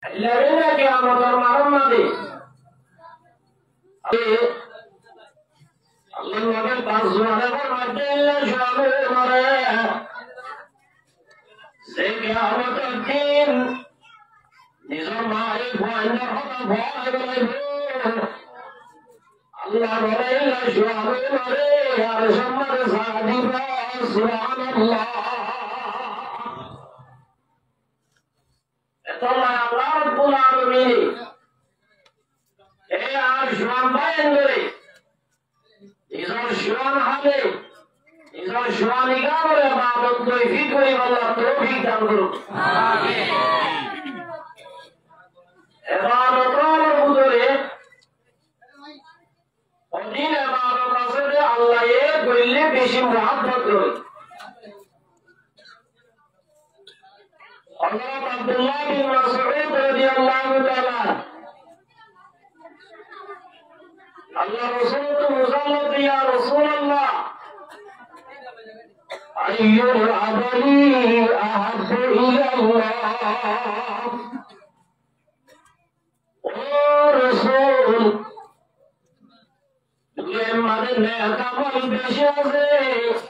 الذين قاموا محمد الله के पास वाले पर मदीना शामिल मरे से क्या होता दिन निज़ाम मारे फाइंड होता भाग ले अल्लाह मरे ला शामिल मरे यार शम्मद सादिबा सुभान अल्लाह Allah Allah Rabbul Alamin এই আর শুয়ান বাইন করে ইজার শুয়ান হবে ইজার শুয়ান ইগারে ইবাদত তৌফিক করি আল্লাহ তৌফিক দান করুন আমিন ইবাদতের ভিতরে অদিন ইবাদত আছে যে আল্লাহ এর কইলে বেশি মহব্বত করে حضرت عبد الله بن مسعود رضي الله تعالى الله رسول مزلط يا رسول الله أي العمل أحب إلى الله ورسول لما دنيا كمال بشازي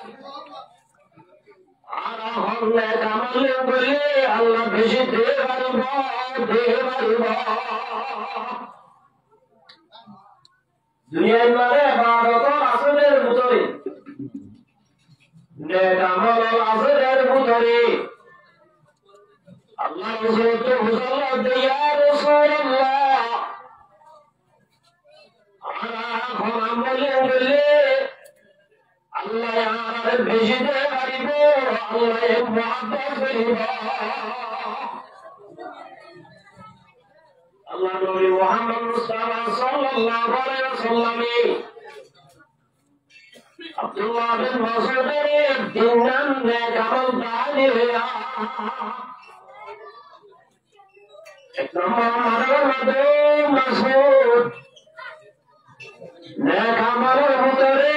Allah kamal bole Allah beshi devarba duniyar mare ibadat asler butore ne kamal asler butore Allah rasul to musallat ya rasulullah ana kamal bole Allah yaar beshi devarbo Allah muhabbet kariba Allah Nabi Muhammad Mustafa sallallahu alaihi wasallam Abdullah bin Mas'ud dinnan ne kamal dani hoya ek number mado Mas'ud ne kamal mutare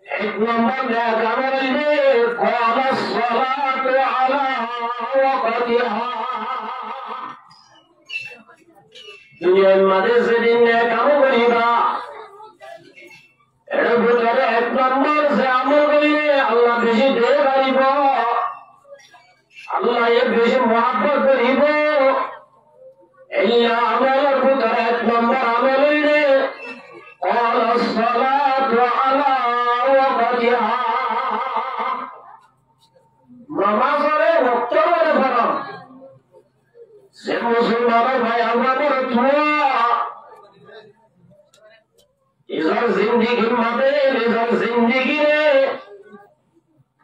एक number ने कमर ले قال الصلاة على وقتها दुनिया में से दिन ने काम करीबा array भीतर एक नंबर से अमल करिए अल्लाह बेशी दे करीबा अल्लाह ये बेशी मोहब्बत करीबा इल्ला अमल भीतर एक नंबर अमल ले قال الصلاة على नमाज़े वक्त पर फरम से मुसलमान भाई हमारे दुआ इधर जिंदगी में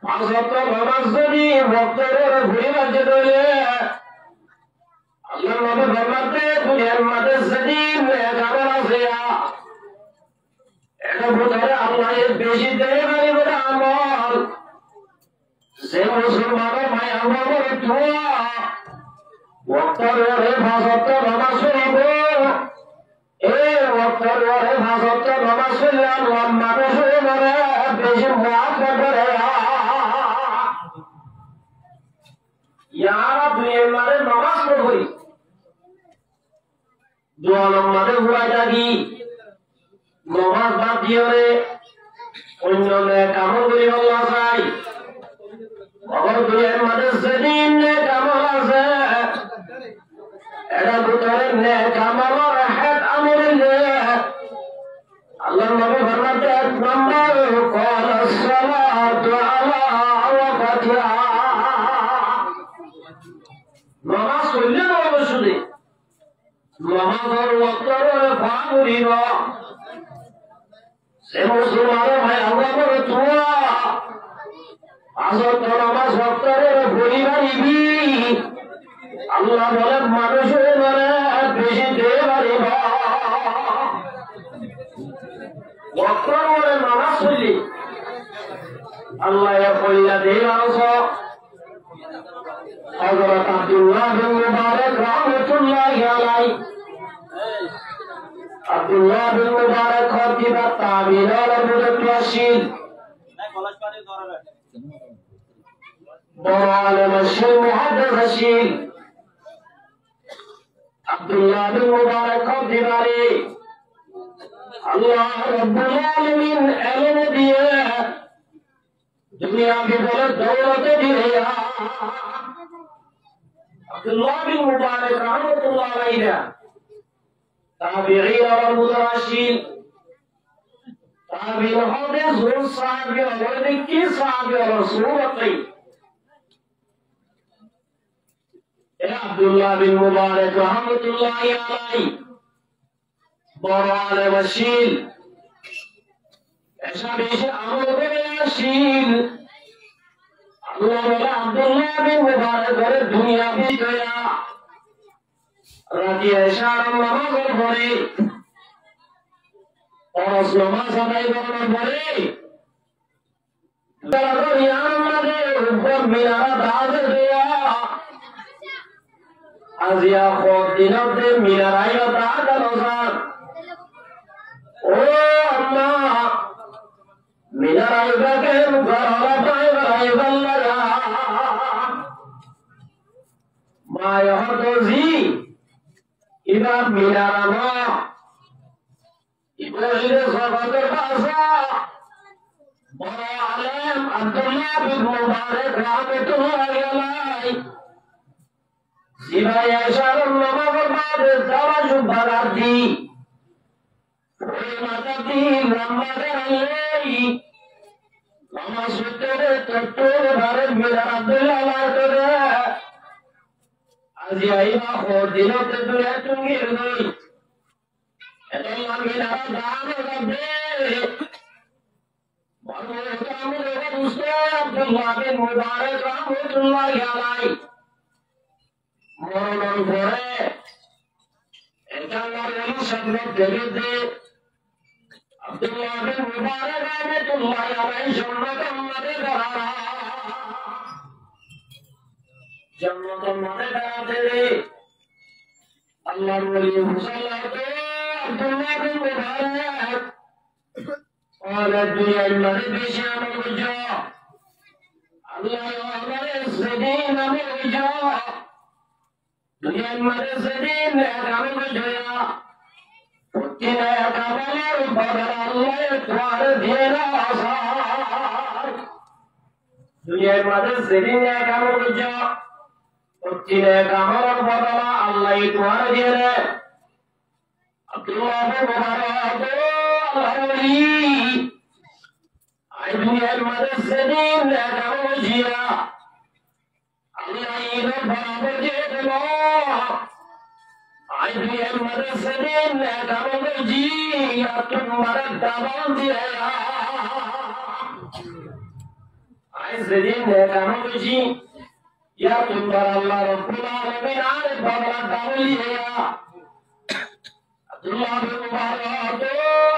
पांच वक्त नमाज पढ़ी वक्त पर भूल जाते अल्लाह नबी फरमाते दुनिया में सदीन में कामना से এটা বুঝারে আল্লাহ এর বেশি দেয় মানে বলে আমল সে মুসলমানের ভাই আমাদের দোয়া ওয়াক্তর ওরে ভাষাত নামাজ পড়িব এই ওয়াক্তর ওরে ভাষাত নামাজ পড়লে আল্লাহ মানুষ মনে বেশি মুহাব্বত করে ইয়ারা দুনিয়ার মানে নামাজ পড়বই দোয়া নম্বরে হুয়া জাগি নমাজ বাদ দিয়ে অন্য কামল করি আল্লাহ চাই অগর দুনিয়ার মাঝে সেদিন কামল আছে এটা ভিতরে নে কামলর হেড আমল আল্লাহ নবী ফরমাতে এক নম্বর قال الصلاة على وقتها নমাজ পড়লে অবশ্যই নমাজের ওয়াক্তের ফাঁড়ি না से मुसलमान भाई हमारे दुआ आज़ाद नमाज वक्त रे भूली बारिबी अल्लाह बोले मानुष मरे बेशी दे बारिबा वक्त रे नमाज पढ़ली अल्लाह या पढ़ला दे आसो हज़रत अब्दुल्लाह बिन मुबारक रहमतुल्लाहि अलैहि Abdullah bin Mubarak khatibat tabi'in wal mutawassil boro alim ashil muhaddis ashil Abdullah বিন মুবারক দিবারে আল্লাহ রাব্বুল আলামিন এলেম দিয়ে দুনিয়া ভিতরে দৌলত দিয়ে আব্দুল্লাহ বিন মুবারক রাহমাতুল্লাহ আলাইহি তাবিঈন ওয়া মুদারাশিন তাবিঈন হতে জোর সাহাবী হতে কি সাহাবী রাসূলুল্লাহ আব্দুল্লাহ বিন মুবারক রাহমাতুল্লাহ আলাইহি বড় আলেমশীল এসা বেশি আমল করে আসিল আল্লাহ বলে আব্দুল্লাহ বিন মুবারকের দুনিয়া ভিতরে রাতে এশার নামাজের পরে ফরজ নামাজ আদায় করার পরে তারা ইয়ামাদের উপর মিনারা দাঁড় দেয়া আজিয়া খদিনতে মিনারাইয়া দাঁড় নজার ও আল্লাহ মিনারাই বাকে মুগরা পায় বাই বল্লা মায়া হতজি ইবা মিনারামা ইবরাহিমের সভাতে পাশা বড় আলেম আব্দুল্লাহ বিন মুবারক রাহমাতুল্লাহ আলাইহি সিবাই আশারুল নামাজের বাদে জাওয়াজু বারাদি ওই মাতাতি নামাজে আলাই নামাজ পড়তে তত্তর বারে মিরা আব্দুল্লাহ আলাইহি আজি আইবা খদিনতে দুয়া তুমি রই এদল্লাহ মিরা দান রবে বড় কামে উস্তাদ আব্দুল্লাহ বিন মুবারক রাহমাতুল্লাহ আলাইহি মরণ পরে একান্নার সামনে দেখে আব্দুল্লাহ বিন মুবারক রাহমাতুল্লাহ আলাইহি জান্নাতের মধ্যে দাঁড়া জান্নাতের মধ্যে দাঁড়াতে আল্লাহর ওলি মুসাল্লাতে আব্দুল্লাহ বিন মুবারক ওলা দুনিয়ার মধ্যে বেশি আমল করছো আল্লাহ আমাদের সেদিন আমল করছো দুনিয়ার মধ্যে সেদিন আমল করছো প্রতিটা কামালের বদল আল্লাহ তোমার দিয়ে আসার দুনিয়ার মধ্যে সেদিন আমল করছো প্রতিটা কামালের বদল আল্লাহ তোমার দিয়ে আব্দুল্লাহ বিন মুবারক আল্লাহর আই দুনিয়ার মধ্যে সেদিন আমল জিয়া আল্লাহ ইনের বরাবর দিয়ে দিল আই দুনিয়ার মধ্যে সেদিন আমল জিয়া তোমার দাবাল দিয়ে আই সেদিন আমল জি ইয়া তোমার আল্লাহ রাব্বুল আলামিন আরে বদলা দাবাল দিয়া আব্দুল্লাহ বিন মুবারক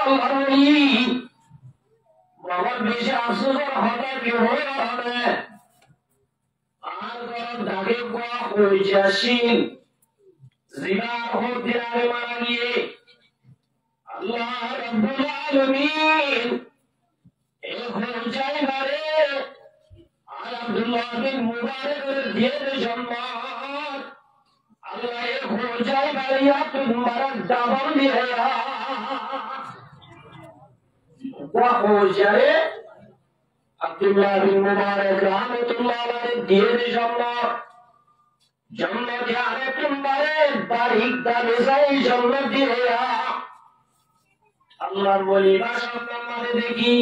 আল্লাহর बहुत बेशा अफसोस होता कि हो रहा है आज गरम धागे को कोई जाशीन जिना हो दिलाने मारा लिए अल्लाह रब्बुल आलमीन एक हो जाए मारे आज अब्दुल्लाह बिन मुबारक दिए थे सम्मान अल्लाह एक हो जाए मारे या तुम्हारा दामन दिया وخوجره আব্দুল্লাহ বিন মুবারক রাহমাতুল্লাহ আলাইহি দিয়ে সম্মান জান্নাতে আরেকজন বারে বারিক দানে যাই জান্নাত দিয়ে আল্লাহর ওলি বাসার নামে দেখি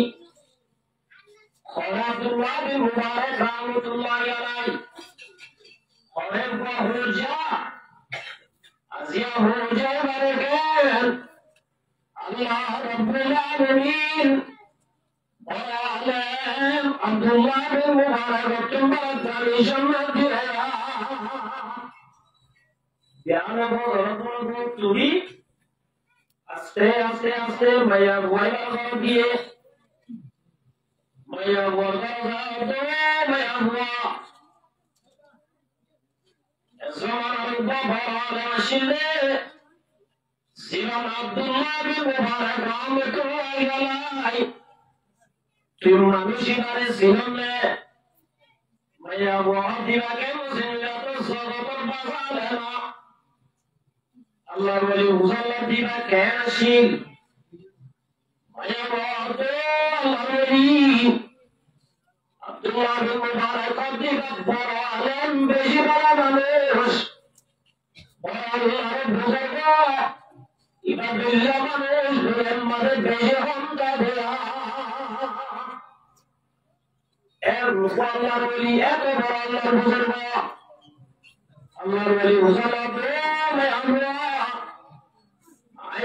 আব্দুল্লাহ বিন মুবারক রাহমাতুল্লাহ আলাইহি অনেক বহুজা আজিয়া হোজা বারে গেল আল্লাহ রাব্বুল আলামিন ওয়ালাম আব্দুল্লাহ বিন মুবারক তোমার দানি জান্নাত দিয়ে জ্ঞান বড় চুরি আস্তে আস্তে আস্তে মায়া ওয়ালা দিয়ে মায়া ওয়ালা মায়া ওয়া জামান বাবা রাশিদে সিনান আব্দুল্লাহ বিন মুবারক রাহমাতুল্লাহ আলাইহি তুম মানুষিনারে সিনানে মায়া ওয়া দিবাকে মুসলিমা তো সরবর বাজালেনা আল্লাহর ওলি মুসাল্লা দিবা কেন আসিল আল্লাহর ওলি আব্দুল্লাহ বিন মুবারক দিবা বড় আলেম বেশি বড় মানুষ বড় আল্লাহর বুজুর্গ ইবাদুল্লাহ মানুষ দুনিয়ার মাঝে বেশি হন্তা দেয়া এর আল্লাহর ওলি এত বড় আল্লাহর বুজুর্গ আল্লাহর ওলি মুসাল্লা দে আমরা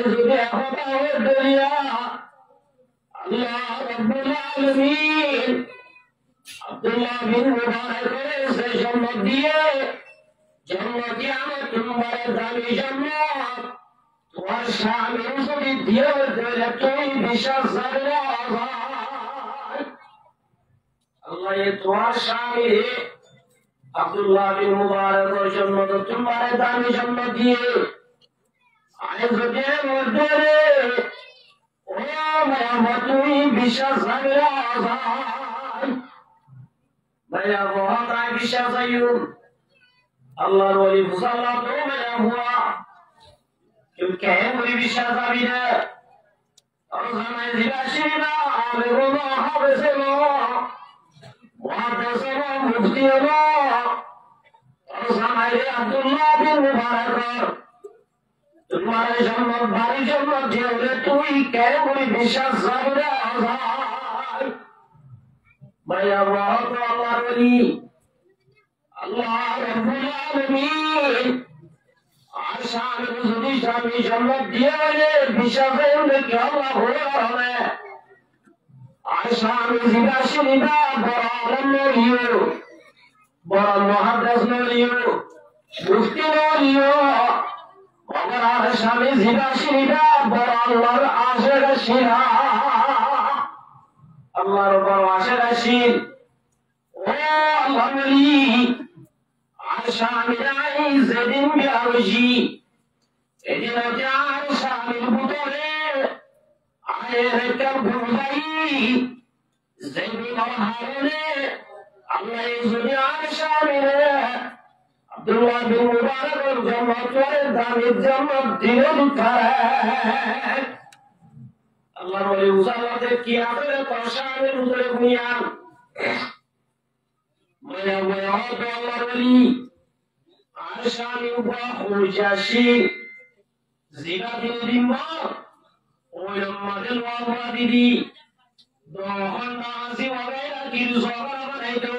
যদি একতা হয়ে দুনিয়া আল্লাহ রাব্বুল আলামিন আব্দুল্লাহ বিন মুবারকের সেই সম্পদ দিয়ে জান্নাতি আমার তোমার দামি জান্নাত তোমার স্বামীর যদি দিয়ে দিলে তুমি বিশ্বাস করবে আল্লাহ তোমার স্বামী আব্দুল্লাহ বিন মুবারকের জন্য তোমার দামি জান্নাত দিয়ে আয় যদি মধ্যে ও মায়া তুমি বিশ্বাস করবে ভাইয়া বহুত আয় বিশ্বাস আইয়ুব আল্লাহর ওলি মুসাল্লা তো মায়া হুয়া কেউ কেন ওলি বিশ্বাস আবি না আর জানাই জিলাসি না আলে গোনা হবে সে লো মুহাদ্দিস লো মুফতি লো আর জানাই আব্দুল্লাহ বিন মুবারক তোমার জন্ম ভারী জন্ম দিয়ে তুই কেন ওলি বিশ্বাস করবে ভাইয়া বহুত আল্লাহর ওলি আল্লাহ রাব্বুল আলামিন আশার যদি স্বামী সম্মত দিয়ে বলে বিশ্বাসে কি আল্লাহ হয়ে হবে আশার জিজ্ঞাসা নিবা বড় আলম নলিও বড় মুহাদ্দিস নলিও মুফতি নলিও মগর আর স্বামী জিজ্ঞাসা নিবা বড় আল্লাহর আশের শিরা আল্লাহর বড় আশের শির ও আল্লাহ ওলি স্বামীরাই যেদিন বিয়ারজি এদিন যার স্বামীর ভিতরে আয়ের একটা ভুলাই যেদিন হারণে আল্লাহ যদি আর স্বামীরে আব্দুল্লাহ বিন মুবারকের জন্য করে দামির জন্য দিলেন আল্লাহর ওলি উজালাতে কি আছে তোর স্বামীর ভিতরে বুনিয়ান মায়া মায়া হতো আল্লাহর ওলি আশানি উবাহুজাশি জিরা দিন দিমা ওই আমাদের ওয়াবা দিদি দহন নাসি ওয়াগাইরা কির সবার বানাইতো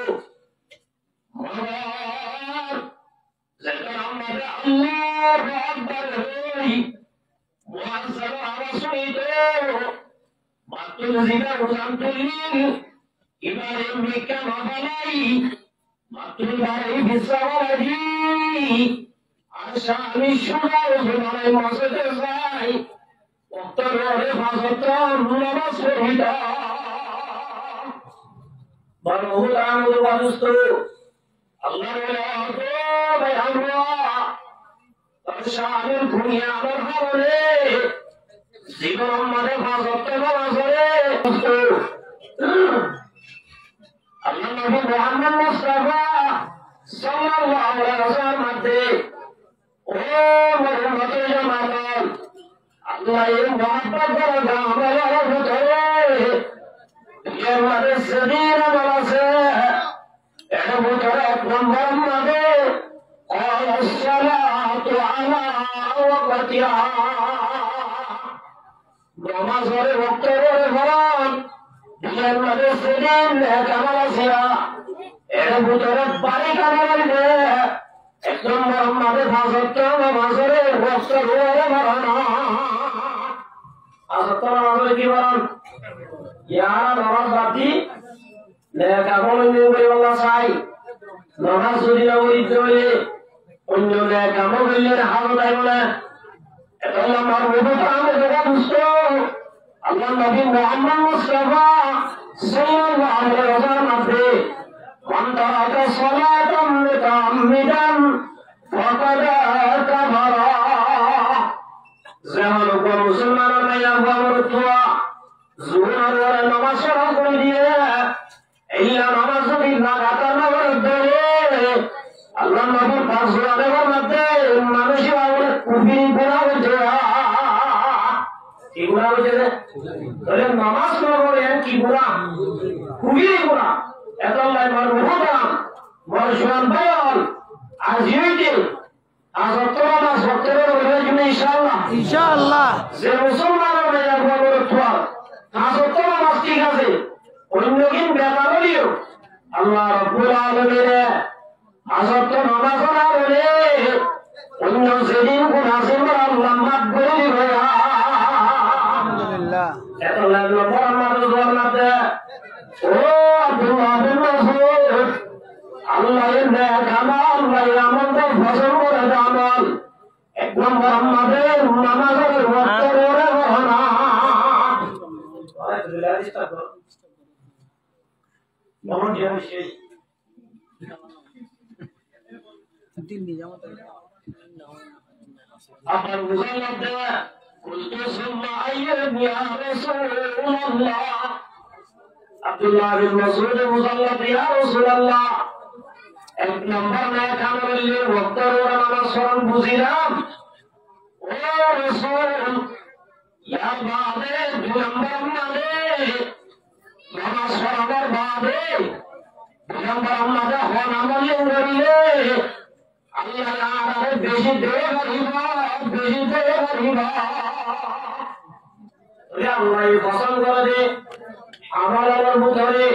মরবার যেখানে আমাদের আল্লাহু আকবার হই মুআজ্জাল আওয়াজ শুনিতো মাত্র জিরা উজান তুলিন ইবারে মিকা মাবালাই মাতৃভাই বিশ্বরাজি আশা আমি সুরার সুরায় মসজিদে যাই উত্তরে ফাজতর নামাজ পড়িতা বরহুল আমদ ওয়াজতু আল্লাহর ওয়ালা ভাই আমরা তাশামিল দুনিয়া আমার হারে জীবন মানে ফাজতর নামাজ পড়ে আল্লাহ নবী মুহাম্মদ মুস্তাফা সাল্লাল্লাহু আলাইহি ওয়াসাল্লাম মধ্যে ও মুহাম্মদের জামাল আল্লাহ এই মুহাব্বত দ্বারা আমাদের ভিতরে এর মধ্যে সদীর আছে এর ভিতরে এক নম্বর মধ্যে আসসালাতু আলা ওয়াক্তিহা নামাজের ওয়াক্তের ফরজ এর মধ্যে সেদিন কামাল আছে এর ভিতরে বাড়ি কামাল দে এক নম্বর মধ্যে ফাজত নামাজের ওয়াক্ত রোরে বাড়ানো আসত নামাজের কি বাড়ান ইয়ার নামাজ বাদি লেখা কোন নিয়ম করে আল্লাহ চাই নামাজ যদি না করিতে হলে অন্য লেখা মহিলের হাল দেয় না এটা আমার অভিজ্ঞতা আমাদের বুঝত আল্লাহ নবী মুহাম্মদ মুস্তাফা সাল্লাল্লাহু আলাইহি ওয়াসাল্লাম মধ্যে মান তারাকা সালাতাম মুতাআম্মিদান ফাকাদ কাফারা যেমন কোন মুসলমানের মাইয়া বাবরতুয়া জুহরের নামাজ পড়া করে দিয়ে এই নামাজ যদি লাগাতার নামাজ ধরে আল্লাহ নবীর ফাজলাদের মধ্যে মানুষের কুফরি করা তাহলে নামাজ না পড়ে কি গুনাহ, খুবই গুনাহ। এত আল্লাহ মার মুহতারাম মার সুনান ভাইয়াল আজ হইতে আজ অক্টোবর সপ্তাহের হয়ে যাবে ইনশাআল্লাহ ইনশাআল্লাহ। যে মুসলমান হয়ে যাবে বড় তোয়া আজ অক্টোবর মাস ঠিক আছে, অন্য দিন বেতালিও আল্লাহ রাব্বুল আলামিন আজ অক্টোবর নামাজ না বলে অন্য সেদিন কোন আসিম আল্লাহ মাফ করে দিবে। আলহামদুলিল্লাহ। এত লাগলো পরমাত্র জন্নাতে ও আব্দুল্লাহ বিন মাসউদ আল্লাহ এর কামাল ভাই আমলটা ফসল করে আমল এক নম্বর আমাদের নামাজের ওয়াক্ত করে বহনা মন যেন সেই আপনার মুসলমানদের কুলতু সুম্মা আইয়ুব ইয়া রাসূলুল্লাহ আব্দুল্লাহ বিন মাসউদ মুসাল্লাত ইয়া রাসূলুল্লাহ এক নম্বর না কামরুল্লাহ ওয়াক্তর ওরা নামাজ স্মরণ বুঝিলাম ও রাসূল ইয়া বাদে দুই নম্বর মানে নামাজ স্মরণের বাদে দুই নম্বর আমাদের হন আমলে উড়লে আল্লাহ আরে বেশি দেব রিবা বেশি দেব রিবা রে আল্লাহ পছন্দ করে আমল আমার ভিতরে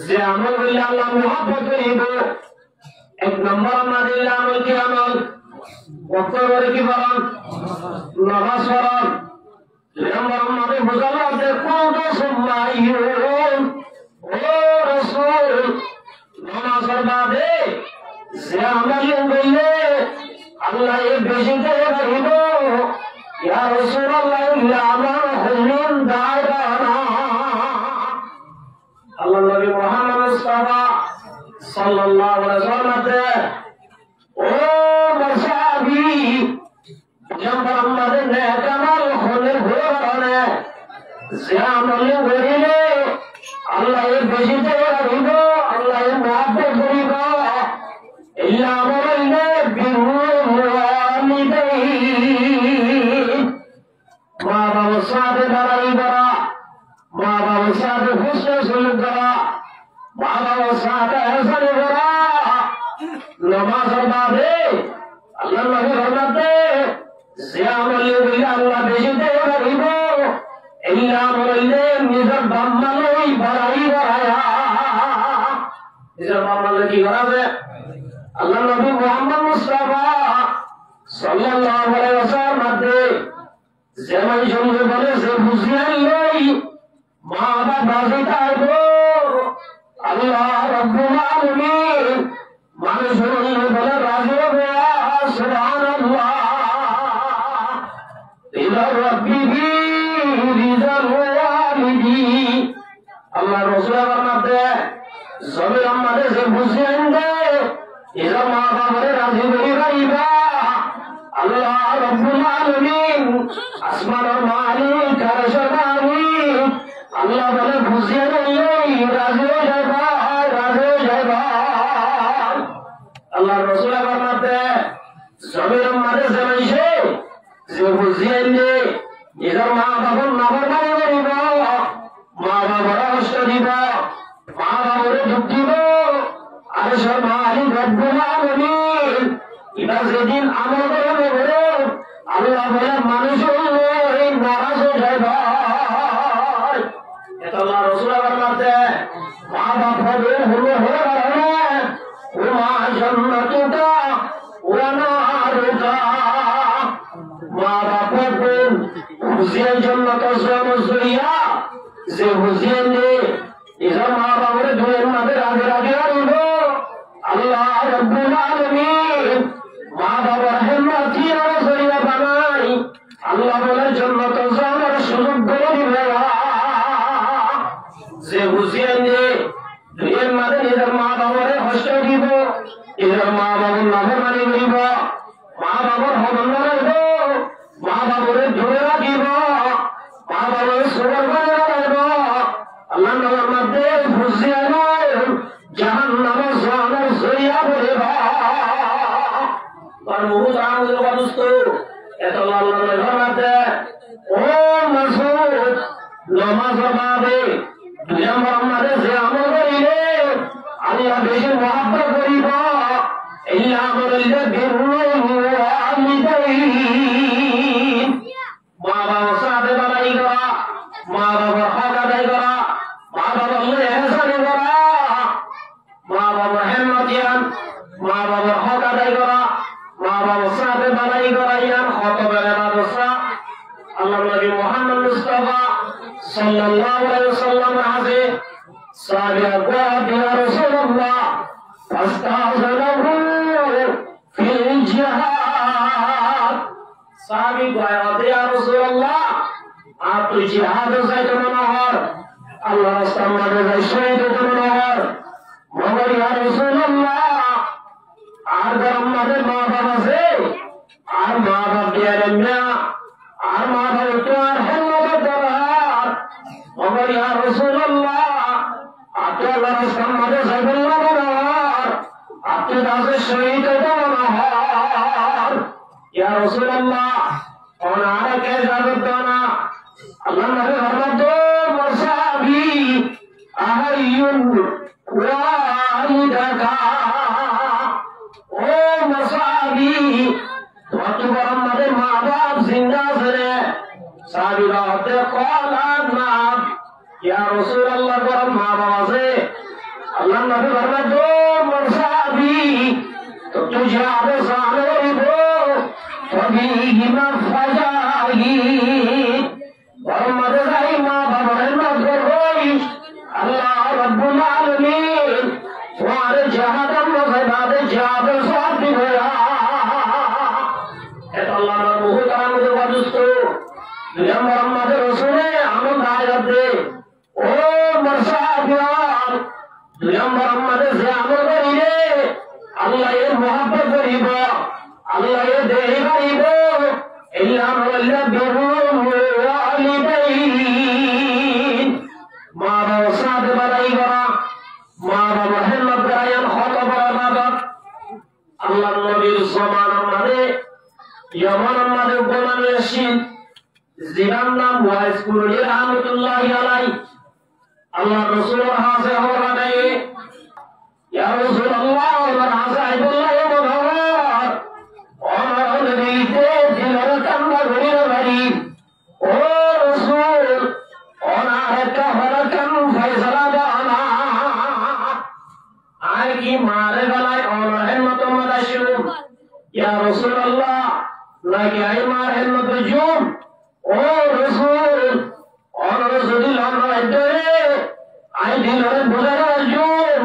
যে আমল করলে আল্লাহ মহব্বত করিব। এক নম্বর আমাদের আমল কি আমল বক্তব্যে কি বলেন নামাজ পড়ান। দুই নম্বর আমাদের বোঝানো যে কোন সময় ও রাসূল নামাজের বাদে যে আমল করলে আল্লাহ বেশি দেব রিব ইয়া রাসূলুল্লাহ ইল্লা আমার হুজুর দাওয়ানা আল্লাহ নবী মুহাম্মদ মুস্তাফা সাল্লাল্লাহু আলাইহি ওয়াসাল্লাম ও মাসাবি জম্বা আমাদের নেকামাল হলে ঘোরানে জামলে গরিলে আল্লাহ এর বেশি দেব আল্লাহ এর মহব্বত করিব ইল্লা আমারনে বিওয়ালিদাই মা বাবার সাথে দাঁড়াই করা মা বাবার সাথে হুসন সুলুক করা মা বাবার সাথে হাসান করা নামাজের বাদে আল্লাহ নবী ফরমাতে যে আমলে বলে আল্লাহ বেশি দেব করিব ইল্লা আমারনে নিজের বাম্মালই বাড়াই বাড়ায়া নিজের বাম্মালে কি করাবে আল্লাহ নবী মুহাম্মদ মুস্তাফা সাল্লাল্লাহু আলাইহি ওয়াসাল্লাম যেমন সঙ্গে বলে সে বুঝিয়াই লই মা বাবা যেতাইব আল্লাহ রাব্বুল আলামিন মানুষের বলে রাজি হবে সুবহানাল্লাহ ইলা রাব্বিহি রিজাল ওয়ালিদি আল্লাহ রাসূল ফরমাতে জমির আমারে যে বুঝিয়েন দে এরা মা বাবারে রাজি করে রাইবা আল্লাহ রাব্বুল আলামিন আসমানের মালিক আরশের মালিক আল্লাহ বলে বুঝিয়ে দিলেই রাজি হয়ে যাবা রাজি হয়ে যাবা। আল্লাহ রাসূল ফরমাতে জমির আমারে জানাইছে যে বুঝিয়ে দে এরা মা বাবার নাফরমানি করিব মা বাবার কষ্ট দিব মা বাবারে দুঃখ দিব আরশের মালিক রব্বুল আলামিন এবার যেদিন আমল করে আল্লাহ বলে মানুষ নারাজ হয়ে যায় ভাই এটা আল্লাহ রাসূল ফরমাতে মা বাপ হবে হলো হয়ে ও মা জান্নাতুকা ওয়া নারুকা মা বাপ হবে হুসেন জান্নাত জরিয়া যে হুসেন নে ইজা মা বাপরে দুয়ের মাঝে রাগে রাগে আনব আল্লাহ রাব্বুল আলামিন মা বাবার হিম্মতি আর জরিয়া বানাই আল্লাহ বলে জান্নাত যাওয়ার সুযোগ করে দিবে যে হুসেন নে দুয়ের মাঝে নিজের মা বাবারে কষ্ট দিব নিজের মা বাবার নাফরমানি করিব মা বাবার হবন রাখব মা বাবারে ধরে রাখিব মা বাবারে সবর করে রাখব আল্লাহ নবীর মধ্যে হুসেন জাহান্নাম জানার জরিয়া বলে আর বহুত আনন্দের দোস্ত এত আল্লাহ নবীর মধ্যে ও মাসউদ নামাজ পড়বে দুই নম্বর আমাদের যে আমল করিলে আল্লাহ বেশি মহব্বত করিব এই আমল হইলে বিরুল ওয়ালিদাইন মা বাবার সাথে লড়াই করা মা বাবার হক আদায় করা মা বাবার ইহসান করা মা বাবার হেলমতিয়ান মা বাবার হক আদায় করা মা বাবার সাথে লড়াই করা ইয়ান খতবের মাদ্রাসা আল্লাহ নবী মুহাম্মদ মুস্তাফা সাল্লাল্লাহু আলাইহি ওয়াসাল্লাম হাজে সাবিয়া ইয়া রাসূলুল্লাহ ফাস্তাযনাহু ফিল জিহাদ সাহাবী কয় ইয়া রাসূলুল্লাহ আপনি জিহাদে যাইতে মনোহর আল্লাহ রাস্তায় মাঝে যাই শহীদ হতে মনোহর মগর ইয়া রাসূলুল্লাহ আর গরম মাঝে মা বাবা আছে আর মা বাবা দিয়ে না আর মা বাবা তো আর হেলমত দরকার মগর ইয়া রাসূলুল্লাহ আপনি আল্লাহ রাস্তায় মাঝে যাইবেন না মনোহর আপনি দাসে শহীদ হতে মনোহর ইয়া রাসূলুল্লাহ ওনারে কে যাবে না আল্লাহ নবী ফরমাতো মুসাবি আহাইয়ুন ওয়ালিদাকা ও মুসাবি তোমার গরম মাঝে মা বাপ জিন্দা আছে সাহাবীরা হতে কলান না ইয়া রাসূলুল্লাহ গরম মা বাপ আছে আল্লাহ নবী ফরমাতো মুসাবি তো তুঝে আবে সামনে হইব ফবিহিমা ফাজাহি গরম মাঝে যাই মা বাবার হেলমত করবই আল্লাহ রব্বুল আলামিন তোমার জাহাদাম মজাবাদে জাহাদের সব দিবে এটা আল্লাহর মুহতারাম ওয়াজুস্ত দুই নম্বর আমাদের রসুলে আনন্দ আয়াত দে ও মুসাফির দুই নম্বর আমাদের যে আমল করিলে আল্লাহ এর মহব্বত করিব আল্লাহ এর দেহি করিব এই আমল আল্লাহ বিরুল ওয়ালিদাইন মা বাবার সাথে লড়াই করা মা বাবার হেলমত করাইন খতবের ইবাদত আল্লাহ নবীর জমানার মাঝে ইয়ামানের মাঝে গোলাম রশিদ জিনার নাম ওয়াইস কুরনি রাহমাতুল্লাহি আলাইহি আল্লাহ রাসূলের হাতে হওয়া নাই ইয়া রাসূলুল্লাহ ওনার হাতে আইবুল্লাহ মুহাম্মদ ওনার নবীতে দিলের কান্না ঘুরিয়ে বাড়ি ও রাসূল ওনার কাফারা কান ফয়সালা দানা আয় কি মারে গলায় ওনার হেলমত মাদাশু ইয়া রাসূলুল্লাহ নাকি আই মার হেলমত জুম ও রাসূল ওনার যদি লড়াই করে আই দিলের বুঝার জুম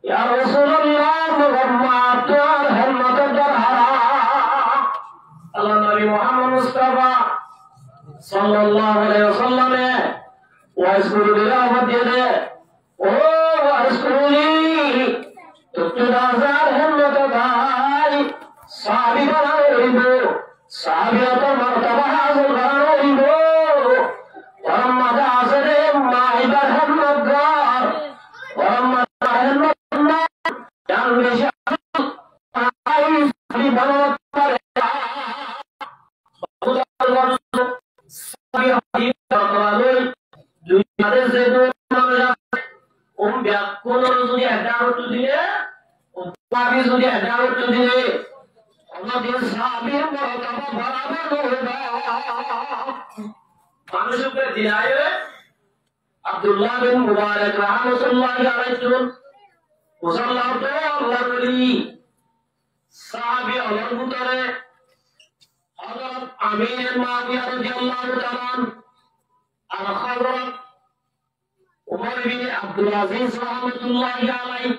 ইয়া রাসূলুল্লাহ মুহাম্মদ তোর হেলমত দরহারা আল্লাহ নবী মুহাম্মদ মুস্তাফা সাল্লাল্লাহু আলাইহি ওয়াসাল্লাম ওয়াজকুরুনি রহমত দিয়ে দে ও ওয়াজকুরুনি তো দাজার হেলমত ভাই সাহাবী বানাইব সাহাবিয়ত মারতাবা হাসিল করাইব ওয়াম্মা দাসরে মাইবার হেলমত গার ওয়াম্মা হেলমত না জান বেশি আই সাহাবী বানাত পারে আব্দুল্লাহ বিন মুবারক রাহমাতুল্লাহি আলাইহি মুসাল্লাহ তো আল্লাহর ওলি সাহাবী আল্লাহর ভিতরে হযরত আমির মাওবিয়া রাদিয়াল্লাহু তাআলা আর হযরত উমর বিন আব্দুল আজিজ রাহমাতুল্লাহি আলাইহি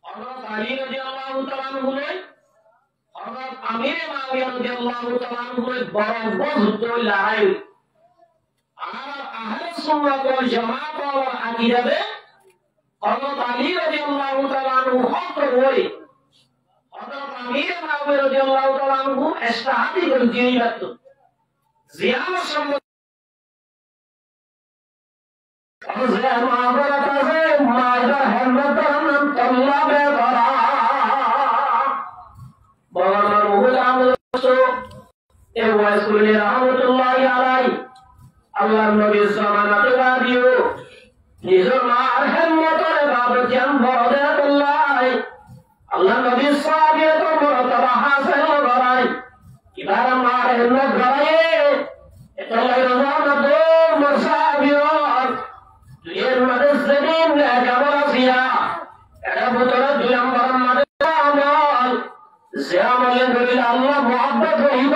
হযরত আলী রাদিয়াল্লাহু তাআলা হলেন হযরত আমির মাওবিয়া রাদিয়াল্লাহু তাআলা হলেন বড় যুদ্ধ লড়াই আর আহলে সুন্নাত ওয়াল জামাত ওয়াল আকীদাতে হযরত আলী রাদিয়াল্লাহু তাআলা হক হই হযরত আমির মাওবিয়া রাদিয়াল্লাহু তাআলা ইস্তাহাদি করে দিয়ে রাখত জিয়ার সম্মত যে মাওলানা আছে মাইদা হেলমত নাম তল্লাবে করা বাবার মুহতারাম এ ওয়াইসুল রাহমাতুল্লাহি আলাইহি আল্লাহর নবী জামানা এবার আমার হিম্মত বাড়ায়ে এটা রোজানা তো মুসাফির তুই এর মধ্যে সেদিন কেমন আসিয়া এটা ভিতরে 2 নম্বর মধ্যে আমল যে আমলে করিলে আল্লাহ মুহাব্বত হইব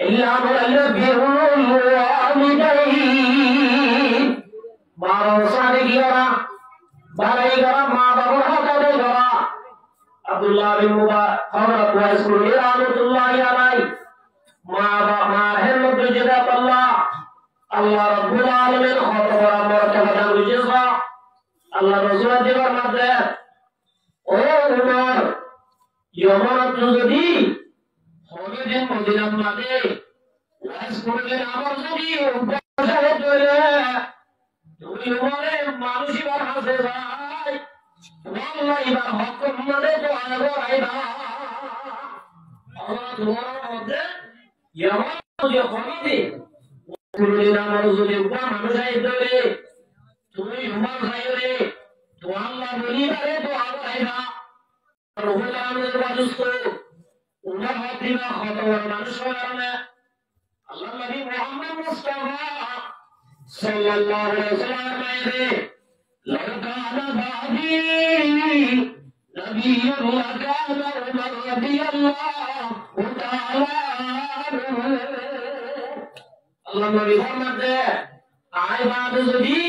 ইল্লা আমলে বিরুল ওয়ালিদাইন বারো সালে গিয়া বাড়াই গরা মা বাবার হক আদায় করা আব্দুল্লাহ বিন মুবারক ওয়াইস কুলি রাহমাতুল্লাহি আলাইহি মা হেমত যেটা আল্লাহ রাব্বুল আলামিন কত বড় মর্যাদা দান করেছে আল্লাহ রাসূল দেবার মধ্যে ও উমর ইয়মনত যদি হবে দিন মদিনার মধ্যে ওয়াইস কুলি আমার যদি উপসারে চলে তুমি উমরে মানুষই বার হাসে ভাই والله ما حكم مدد على غيرها الله تبارك يا رب يا خالدي كلنا مرزق وما مشاهدره তুমি উমর ভাইরে তো আল্লাহ বলি আরে তো আল্লাহইনা রহুল আমিনের বাজুস্ত উমর হাতিবা খতওয়ার মানুষ কারণে আল্লাহ নবী মুহাম্মদ মুস্তাফা সাল্লাল্লাহু আলাইহি ওয়াসাল্লাম বাইরে لو كان بعدي نبي لكان عمر رضي الله تعالى الله نبي محمد আয় বাদ যদি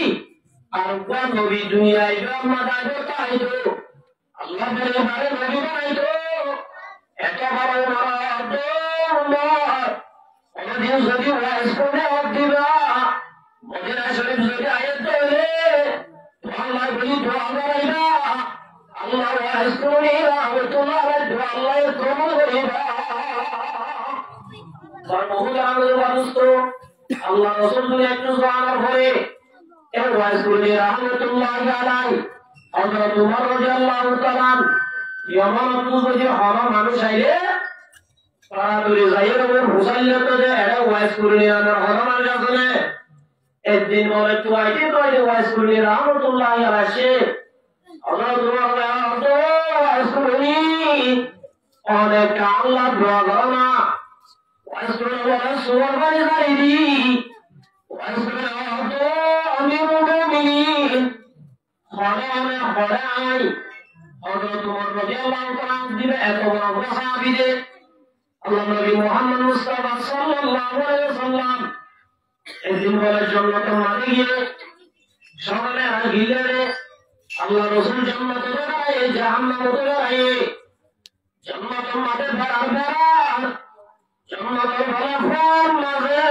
আর কোন নবী দুনিয়ায় মোহাম্মদ আইতো তাইতো আল্লাহ বলে মারে নবী বানাইতো এত বড় মারাদ ওদিন যদি ওয়াজ করে দিবা মদিনা শরীফ যদি আয়াত দেবে Allah beri doa mereka, Allah wahai rahmatullah doa Allah kamu beriba. Karena Allah wadustu, Allah Rasulullah itu doa beri. wahai rahmatullah alaihi. Allah Umar radhiyallahu taala, yang mana tu jadi haram manusia para duri zahir dan musallim tu je ada wahai haram manusia একদিন বলে তো আইতে তো আইতে wise করি রাহমাতুল্লাহ আলাইহি আল্লাহ তোমার ওয়াইস করি অনেক আল্লাহ দোয়া করো না ওয়াইস করি বলে সুবহান বাড়ি যাইদি ওয়াইস করি আমিরুল মুমিনিন হরাই আল্লাহ তোমার রাদিয়াল্লাহু তাআলা দিবে এত বড় সাহাবীরে আল্লাহ নবী মুহাম্মদ মুস্তাফা সাল্লাল্লাহু আলাইহি ওয়াসাল্লাম একদিন বলে জান্নাতের মাঝে গিয়ে সামনে আর গিলে আল্লাহ রাসূল জান্নাতে দাঁড়ায় জাহান্নামে দাঁড়ায় জান্নাতের মাঝে দাঁড়ায় জান্নাতের ফলাফল মাঝে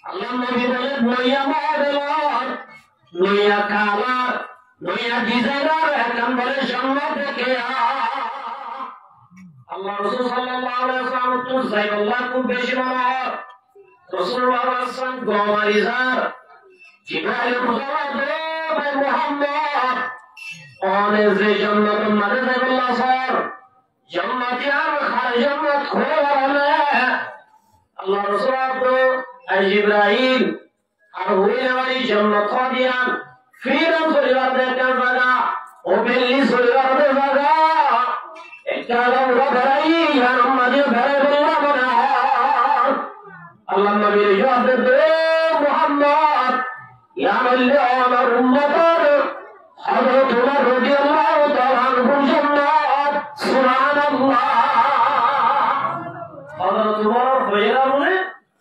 আল্লাহ নবী বলে নইয়া মডেল নইয়া কালার নইয়া ডিজাইনার এখন বলে জান্নাত থেকে আল্লাহ রাসূল সাল্লাল্লাহু আলাইহি ওয়াসাল্লাম তো যাইবাল্লাহ খুব বেশি মনে Rasulullah SAW Gomalizar Jibril Muhammad Muhammad Oneze Jannatun Madhaiballah Sar Jannati Khar Jannat Khorane Allah Rasulullah Jibril Arhuile Wali Jannat Khadiyan Firan Solivar Dekar Zaga Obelli Solivar Zaga Ekkalam Rabharai Yanam Madhir Bhaiballah Manahar Allah Nabi Yahud Muhammad Ya Malli Amar Ummatar Hazrat Umar radiyallahu ta'ala anhu Jannat Subhanallah Hazrat Umar Bayra bole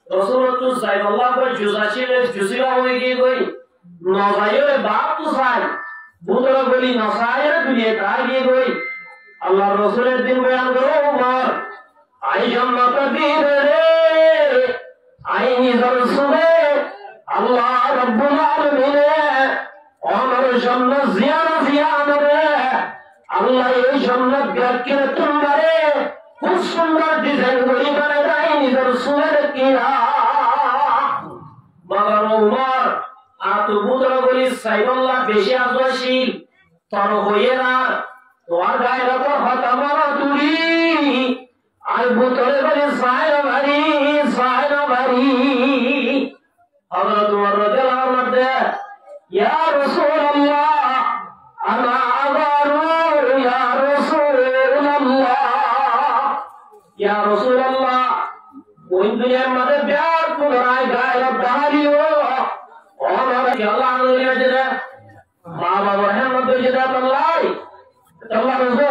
Rasulullah sallallahu alaihi wasallam Jusila hoye ki koi Nazair baat to sai Budra goli nasair duniya ta ki koi Allah Rasul din bayan karo Umar Ai Jannat din re আইনি দরসুবে আল্লাহ রাব্বুল আলামিন আমার জান্নাত জিয়ারে আল্লাহ এই জান্নাত গাকে তোমারে খুব সুন্দর ডিজাইন করে বানায় আইনি দরসুবের কিরা বাবার উমর আতো বুদরা বলি সাইবাল্লাহ বেশি আজশীল তর হয়ে না তোমার গায়ের উপর হতামারা তুলি আর বুতরে বলি সাইরা ভারী Hazrat Umar radhiyallahu anhu Ya Rasulullah ana agaru ya Rasulullah Ya Rasulullah ওই দুনিয়ার মধ্যে প্যার পুনরায় গায়ে বাহারিও অনরে আল্লাহ নবী যে মা বাবার হেমত যে আল্লাহ আল্লাহ রাসূল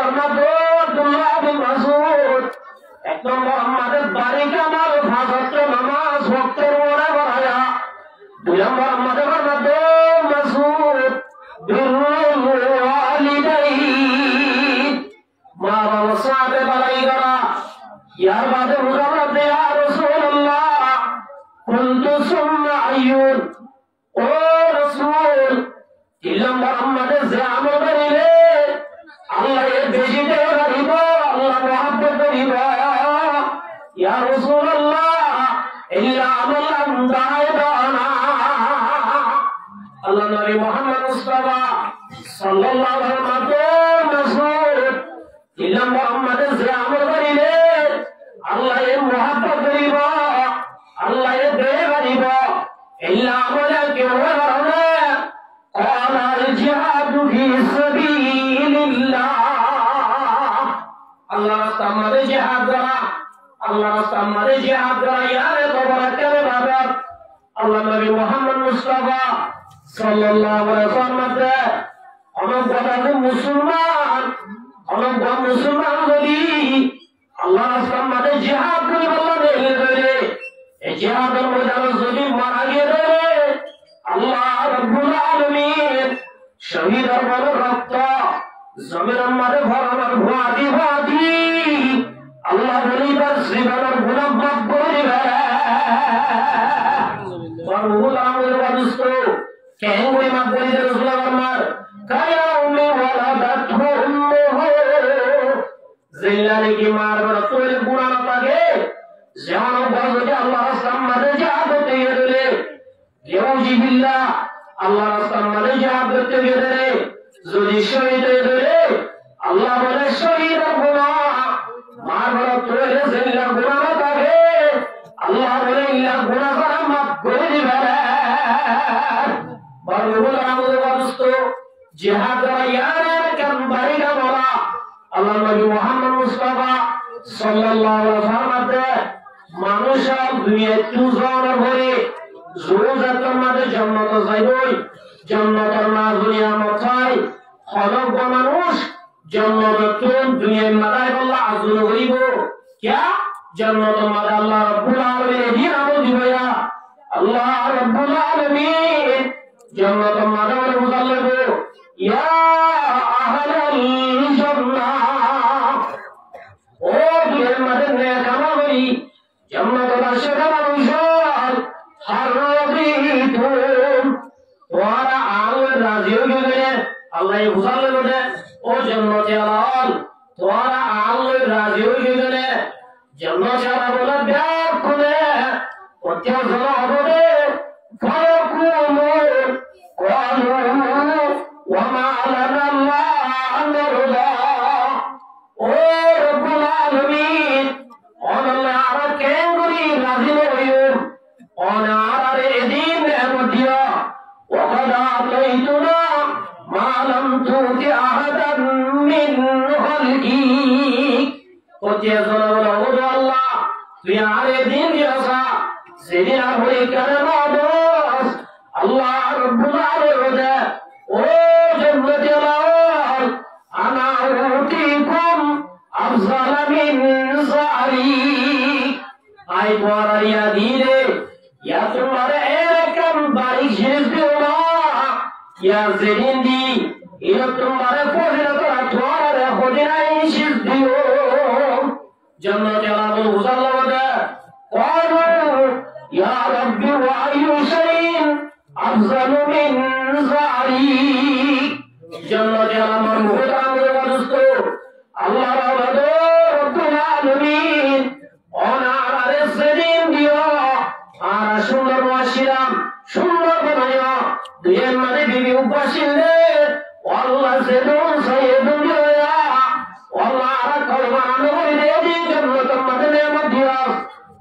আব্দুল্লাহ বিন মাসউদ এক নম্বর আমাদের বাড়ি কামাল ফাজর নামাজ ওয়াক্তের পরে পড়ায়া দুই নম্বর আমাদের মাসউদ বিরুল ওয়ালিদাইন মা বাবা সাথে বাড়াই করা ইয়ার বাদে মুজাম্মাদ ইয়া রাসূলুল্লাহ কুনতু সুম্মা আইয়ুন ও রাসূল তিন নম্বর আমাদের যে আমল করিলে আল্লাহ এর বেশি দেয় করিব আল্লাহ মহব্বত করিব ইয়া রাসূলুল্লাহ ইল্লা আমালান দায়দানা আল্লাহ নবী মুহাম্মদ মুস্তাফা সাল্লাল্লাহু আলাইহি ওয়াসাল্লাম রাসূল তিন নম্বর আমাদের যে আমল করিলে আল্লাহ এর মহব্বত করিব আল্লাহ এর দেয় করিব ইল্লা আমালান কেউ করবে قال الجهاد في سبيل الله الله রাস্তা আমাদের জিহাদ করা আল্লাহ রাস্তা আমাদের জিহাদ করা ইয়ারে বরকতের বাবা আল্লাহ নবী মুহাম্মদ মুস্তাফা সাল্লাল্লাহু আলাইহি ওয়াসাল্লাম অনেক বড় মুসলমান অনেক বড় মুসলমান যদি আল্লাহ রাস্তা আমাদের জিহাদ করে বললে ধরে এই জিহাদের ময়দানে যদি মারা গেলে আল্লাহ রাব্বুল আলামিন শহীদের বড় রক্ত জমিনের মাঝে ভরানোর ভুয়াদি ভুয়াদি আল্লাহ বলিবার শ্রীবাবার গুনাহ মাফ করে দিবে বড় আমাদের বাদুস্ত কেন ওই মাফ করে দিবে রাসূলুল্লাহ আমার কায়াউমি ওয়ালাদাতহু উম্মুহু জিল্লানি কি মারবার তোর গুনাহ না থাকে যেমন বড় আল্লাহ রাস্তার মাঝে জিহাদ দিয়ে দিলে লিওজিবিল্লাহ আল্লাহ রাস্তার মাঝে জিহাদ করতে গেলে যদি শহীদ হয়ে গেলে আল্লাহ বলে শহীদের গুনাহ মারবার তোর জিল্লার গুনাহ না থাকে আল্লাহ বলে ইল্লা গুনাহ করা মাফ করে দিবে বড় আমাদের বাদুস্ত জিহাদ করা ইয়ার কেন বাড়িটা বলা আল্লাহ নবী মুহাম্মদ মুস্তাফা সাল্লাল্লাহু আলাইহি ওয়াসাল্লাম মানুষ দুনিয়া চুজনের ভরে জোরজাতের মাঝে জান্নাত যাইবই জান্নাতের না দুনিয়া মথায় খলক মানুষ জান্নাতের দুনিয়ার মাথায় আল্লাহ আযুল হইব क्या জান্নাতের মাঝে আল্লাহ রাব্বুল আলামিন দিন আমল দিবেয়া আল্লাহ রাব্বুল আলামিন জান্নাতের মাঝে মুজাল্লাব ইয়া আহলাল জান্নাহ ও দুনিয়ার মাঝে নেক আমল করি জান্নাতের আশিক মানুষ তোমারা আল্লাহ রাজি হয়ে গেলে আল্লাহ বুঝালে বলে ও জান্নাতে আলাল তোমারা আল্লাহ রাজি হয়ে গেলে জান্নাতে আলাল বলে ব্যাগ খুলে প্রত্যেক জনা হবে ফায়াকুমু ক্বালু ওয়া মা লানা লা নারদা ও রব্বুল আলামিন আল্লাহ আর কেন করি রাজি হইও অনার এদিন নেমতিয়া وقد أعطيتنا ما لم تؤت أحدا من خلقك وتيزنا ولا الله في عارضين يسا سيدنا هو كرم دوس الله رب العالمين او جنة الأول أنا أعطيكم أفضل من ذلك أي بواريا دينه يا تمہارے ایکم باریک شیز دیونا یا زرین دی یہ تمہارے فضلت اتوار خودنائی شیز دیو جنت علام الغزال قالوا یا ربی وعی شئین افضل من ذلك جنت علام الغزال اللہ رب العالمین অনার সেদিন দিও আর সুন্দর বাসিলাম সুন্দর বানাইয়া দুয়ের মানে বিবি উপাসিলে আল্লাহ সেদিন সাইয়েদুন দিয়া আল্লাহ আর কলমান হই দে দি জান্নাতের মধ্যে নেমত দিয়া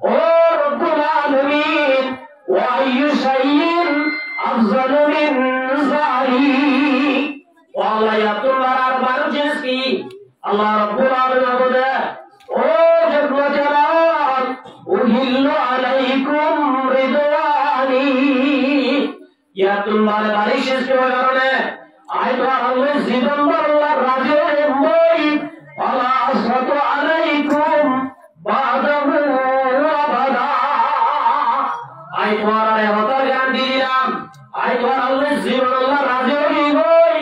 ও রব্বুল আলামিন ওয়া আইয়ু শাইইন আফজালু মিন যালিক আল্লাহ ইয়া তোমার আর বার জিনিস কি আল্লাহ রব্বুল আলামিন বলে ও জান্নাতুল উহিল্লু তুম বারে বারে সৃষ্টি হয়ে কারণে আই তো আল্লাহ জীবন আল্লাহ রাজে মই আলা সাতু আলাইকুম বাদাহু আবাদা আই তোমার রহমতের জ্ঞান দিলাম আই তোমার আল্লাহ জীবন আল্লাহ রাজে মই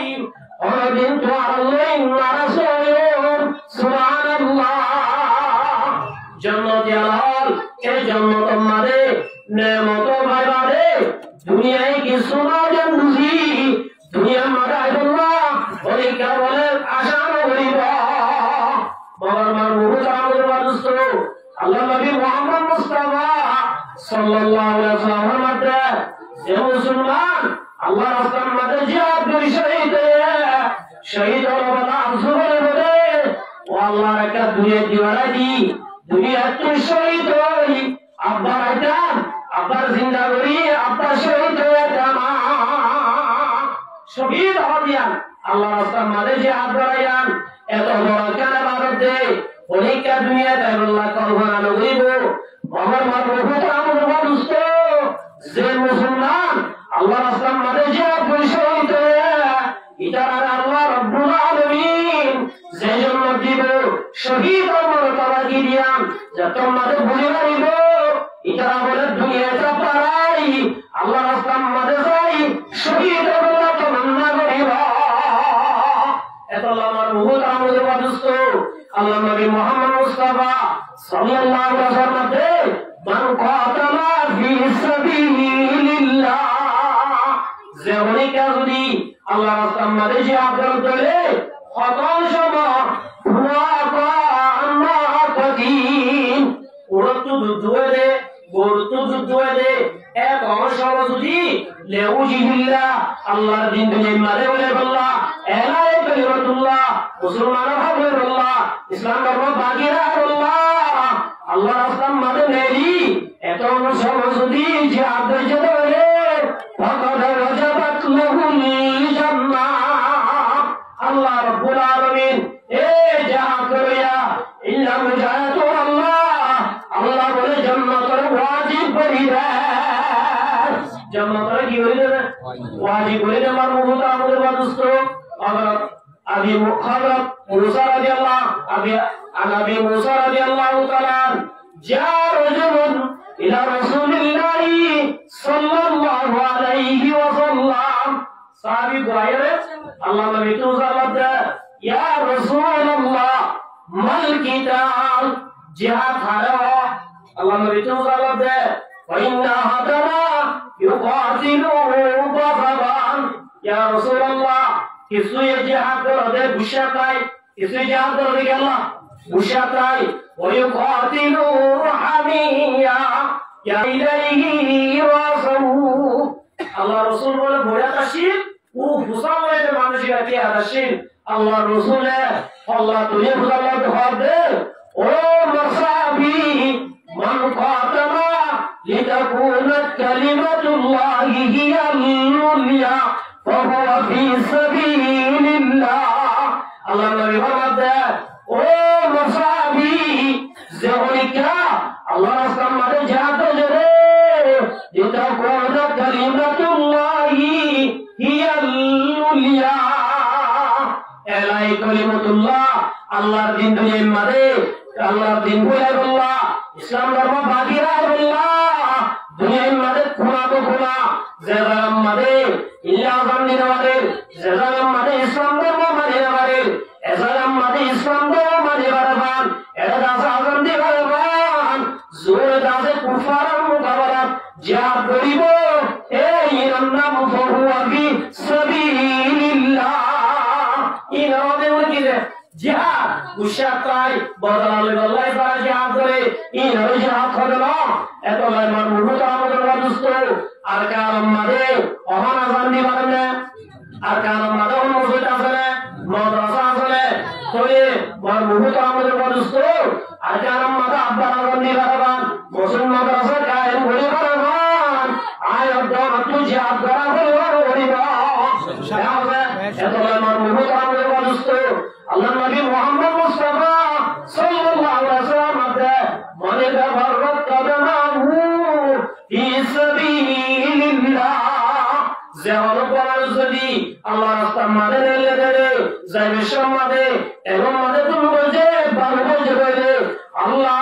অনেকদিন তোমার আল্লাহ নারাসয়ুন সুবহানাল্লাহ জন্নতি আলাল এই জন্নত মারে নেমত ভাইবারে দুনিয়ায় কিছু না জান বুঝি দুনিয়া মারাই বললা পরীক্ষা বলে আশা করিব বাবার মার মুহূর্ত আমাদের মানুষ আল্লাহ নবী মুহাম্মদ মুস্তাফা সাল্লাল্লাহু আলাইহি ওয়াসাল্লামের মধ্যে যে মুসলমান আল্লাহর রাস্তার মধ্যে জিহাদ করে শহীদ হলো বলা আফসোস বলে ও আল্লাহর একটা দুনিয়া দিওয়ারা দি দুনিয়া তো শহীদ হই আব্বার আইতাম আব্বার জিন্দা করি আব্বার শহীদ হয়ে জামা শহীদ হবিয়ান আল্লাহ রাস্তার মাঝে যে হাত বাড়াইয়ান এত বড় কেন ভারতে পরীক্ষা দুনিয়া তাই আল্লাহ কল্পনা করিব আমার মারফত আমার মানুষ যে মুসলমান আল্লাহ রাস্তার মাঝে যে হাত শহীদ হয়ে ইতারা আল্লাহ রব্বুল আলামিন যে জন্য দিব শহীদ আমার তারা দিয়াম যত মাঝে ভুলে যাইব ইতারা বলে দুনিয়াটা পারাই আল্লাহ রাস্তার মাঝে যাই শহীদ আল্লাহ তমন্না করিব এত আমার বহুত আমাদের বাদুস্ত আল্লাহ নবী মুহাম্মদ মুস্তাফা সাল্লাল্লাহু আলাইহি ওয়াসাল্লাম মান কাতালা ফি সাবিলিল্লাহ যে অনেকে যদি আল্লাহ রাস্তার মাঝে যে আগ্রহ করে সকল সময় উড়তু দুধুয়ে গরতু দুধুয়ে এক অংশ যদি লেউজিবিল্লাহ আল্লাহর দিন দুনিয়া মারে বলে বললা এলাই কালিমাতুল্লাহ মুসলমান হবে বললা ইসলাম ধর্ম বাগিরা বললা আল্লাহ রাস্তার মাঝে নেই এত অংশ যদি যে আদর্শ ধরে ফাকাদ ওয়াজাবাত লাহুল জান্নাহ আল্লাহ রাব্বুল আলামিন এ জাহান করিয়া ইল্লা মুজাহিদু আল্লাহ আল্লাহ বলে জান্নাতের ওয়াজিব করিবে জান্নাতের কি করিবে ওয়াজিব করিবে আমার মুহূর্ত আমাদের বাদুস্ত হযরত আবি মুখাররব মুসা রাদিয়াল্লাহু আবি মুসা রাদিয়াল্লাহু তাআলা যা রাজুলুন ইলা রাসূলিল্লাহি সাল্লাল্লাহু আলাইহি ওয়াসাল্লাম সাহাবী বলে আল্লাহ নবী তো জানাতে ইয়া রাসূলুল্লাহ মাল কিতাল জিহাদ হারা আল্লাহ নবী তো জানাতে ওয়াইন্না হাদারা ইউকাতিলু বাগাবান ইয়া রাসূলুল্লাহ কিছু জিহাদ করে বুশাতাই কিছু জিহাদ করে গেল বুশাতাই ওয়ুকাতিলু হামিয়া ইয়া ইলাইহি রাসূল আল্লাহ রাসূল বলে বড়া কাশির ও ফুসালের মানুষরা কি আদাসিন আল্লাহ রাসূলে আল্লাহ তুই ফুসালাত হবে ও মাসাবি মান কাতামা লিতাকুনা কালিমাতুল্লাহি হিয়াল উলিয়া ফাহুয়া ফি সাবিলিল্লাহ আল্লাহ নবী ফরমাতে ও মাসাবি যেহনিকা আল্লাহ রাস্তার মাঝে যাতে যাবে লিতাকুনা কালিমাতুল্লাহি হিয়াল উলিয়া এলাই কালিমাতুল্লাহ আল্লাহর দিন দুনিয়ার মাঝে আল্লাহর দিন বলে বললা ইসলাম ধর্ম বাগিরা বললা দুনিয়ার মাঝে খুনা তো খুনা জেরাম মাঝে ইল্লা আযাম দিনারে জেরাম মাঝে ইসলাম ধর্ম মানে বারে এজাম মাঝে ইসলাম ধর্ম মানে বারবান এটা দাসা আযাম দি বারবান জোর দাসে কুফার মুকাবারাত জিহাদ করিব এই নাম ফাহুয়া ফি সাবিলিল্লাহ ইনারে ওইকিরে জিহাদ উশাতাই বদলালে বদলাই পারা জিহাদ করে ইনারে জিহাদ করে না এত লাই মান মুহূর্ত আমাদের বাদুস্ত আর কারণ মাঝে অহানা জানি বারনে আর কারণ মাঝে মসজিদ আছে মাদ্রাসা আছে তোরে মান মুহূর্ত আমাদের বাদুস্ত আর কারণ মাঝে আব্বা জানি বারবান মুসলিম মাদ্রাসা কায়েম করে বারবান আয় আব্বা তুই জিহাদ করা করিবা এত লাই মান মুহূর্ত আমাদের বাদুস্ত আল্লাহ নবী মুহাম্মদ মুস্তাফা সাল্লাল্লাহু আলাইহি ওয়াসাল্লাম মানে তাবাররাত কাদামাহু ফি সাবিলিল্লাহ যে যাইবে সম্মানে এবং মাঝে তুমি বলছে বাবু বলছে বলে আল্লাহ